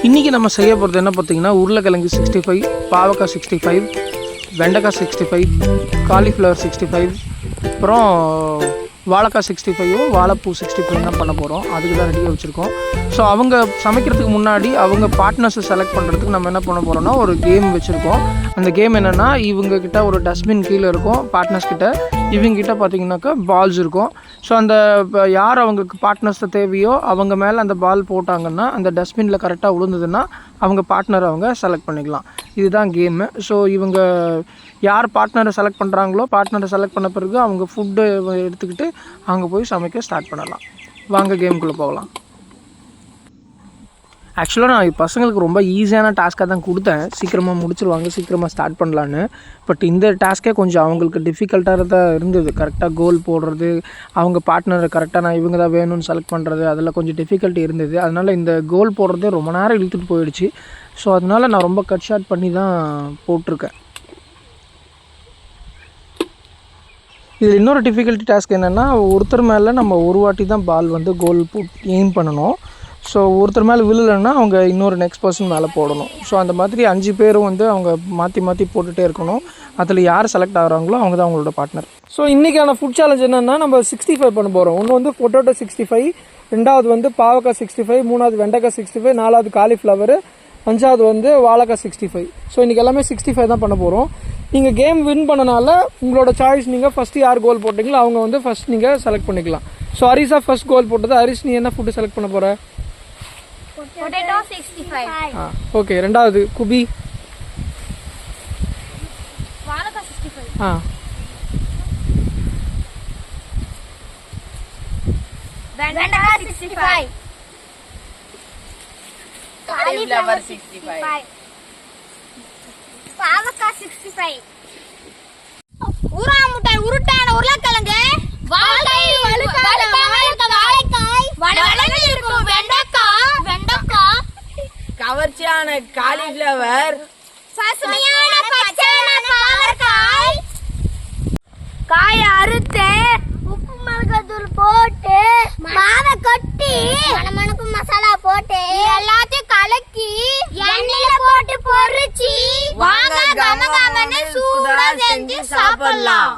இன்றைக்கி நம்ம செய்ய போகிறது என்ன பார்த்தீங்கன்னா, உருளைக்கிழங்கு 65, பாவக்காய் 65, வெண்டைக்காய் 65, காலிஃப்ளவர் 65, அப்புறம் வாழைக்காய் 65, வாழைப்பூ 65 தான் பண்ண போகிறோம். அதுக்கு தான் ரெடியாக வச்சுருக்கோம். ஸோ அவங்க சமைக்கிறதுக்கு முன்னாடி அவங்க பார்ட்னர்ஸை செலக்ட் பண்ணுறதுக்கு நம்ம என்ன பண்ண போகிறோம்னா, ஒரு கேம் வச்சுருக்கோம். அந்த கேம் என்னென்னா, இவங்கக்கிட்ட ஒரு டஸ்ட்பின் கீழே இருக்கும் பார்ட்னர்ஸ் கிட்ட, இவங்ககிட்ட பார்த்தீங்கன்னாக்கா பால்ஸ் இருக்கும். ஸோ அந்த யார் அவங்களுக்கு பார்ட்னர்ஸ் தேவையோ அவங்க மேலே அந்த பால் போட்டாங்கன்னா, அந்த டஸ்ட்பினில் கரெக்டாக விழுந்ததுன்னா அவங்க பார்ட்னரை அவங்க செலக்ட் பண்ணிக்கலாம். இதுதான் கேமு. ஸோ இவங்க யார் பார்ட்னரை செலக்ட் பண்ணுறாங்களோ, பார்ட்னரை செலக்ட் பண்ண பிறகு அவங்க ஃபுட்டு எடுத்துக்கிட்டு அங்கே போய் சமைக்க ஸ்டார்ட் பண்ணலாம். வாங்க கேமுக்குள்ளே போகலாம். ஆக்சுவலாக நான் பசங்களுக்கு ரொம்ப ஈஸியான டாஸ்க்காக தான் கொடுத்தேன், சீக்கிரமாக முடிச்சிருவாங்க, சீக்கிரமாக ஸ்டார்ட் பண்ணலான்னு. பட் இந்த டாஸ்க்கே கொஞ்சம் அவங்களுக்கு டிஃபிகல்ட்டாக தான் இருந்தது. கரெக்டாக கோல் போடுறது, அவங்க பார்ட்னரை கரெக்டாக நான் இவங்க தான் வேணும்னு செலக்ட் பண்ணுறது, அதில் கொஞ்சம் டிஃபிகல்ட்டி இருந்தது. அதனால் இந்த கோல் போடுறதே ரொம்ப நேரம் இழுத்துட்டு போயிடுச்சு. ஸோ அதனால் நான் ரொம்ப கட் ஷாட் பண்ணி தான் போட்டிருக்கேன். இதில் இன்னொரு டிஃபிகல்ட்டி டாஸ்க் என்னென்னா, ஒருத்தர் மேலே நம்ம ஒரு வாட்டி தான் பால் வந்து கோல் எய்ம் பண்ணணும். ஸோ ஒருத்தர் மேலே விழுலைன்னா அவங்க இன்னொரு நெக்ஸ்ட் பர்சன் மேலே போடணும். ஸோ அந்த மாதிரி 5 பேரும் வந்து அவங்க மாற்றி மாற்றி போட்டுகிட்டே இருக்கணும். அதில் யார் செலக்ட் ஆகிறாங்களோ அவங்க தான் அவங்களோட பார்ட்னர். ஸோ இன்றைக்கான ஃபுட் சேலஞ்ச் என்னென்னா, நம்ம 65 பண்ண போகிறோம். ஒன்று வந்து பொட்டேட்டோ 65, ரெண்டாவது வந்து பாவக்காய் 65, மூணாவது வெண்டைக்காய் 65, நாலாவது காலிஃப்ளவர், அஞ்சாவது வந்து வாழைக்காய் 65. ஸோ இன்றைக்கி எல்லாமே 65 தான் பண்ண போகிறோம். நீங்கள் கேம் வின் பண்ணனால உங்களோட சாய்ஸ், நீங்கள் ஃபஸ்ட்டு யார் கோல் போட்டிங்களோ அவங்க வந்து ஃபஸ்ட் நீங்கள் செலக்ட் பண்ணிக்கலாம். ஸோ ஹரிஷா ஃபஸ்ட் கோல் போட்டது. ஹரிஷ், நீ என்ன ஃபுட்டு செலக்ட் பண்ண போகிற? பொட்டேட்டோ 65. ஓகே. ரெண்டாவது குபி? வாழைக்காய் 65. வெண்டைக்காய் 65. காலிஃப்ளவர் 65. பாவக்காய் 65. ஊரா முட்டை உருட்டான உருளைக்கிழங்கு, வாழைக்காய் வளவளன்னு இருக்கும் வெண்டைக்காய், கவர்ச்சியான காலிஃப்ளவர், பசுமையான பச்சையான பாவக்காய், காய அறுத்து உப்பு மிளகாத்தூள் போட்டு மாவை கொட்டி மணமணக்கும் மசாலா போட்டு எல்லாத்தையும் கலக்கி எண்ணெயில போட்டு பொரிச்சு வாங்க கமகமன்னு சூடா செஞ்சு சாப்பிடலாம்.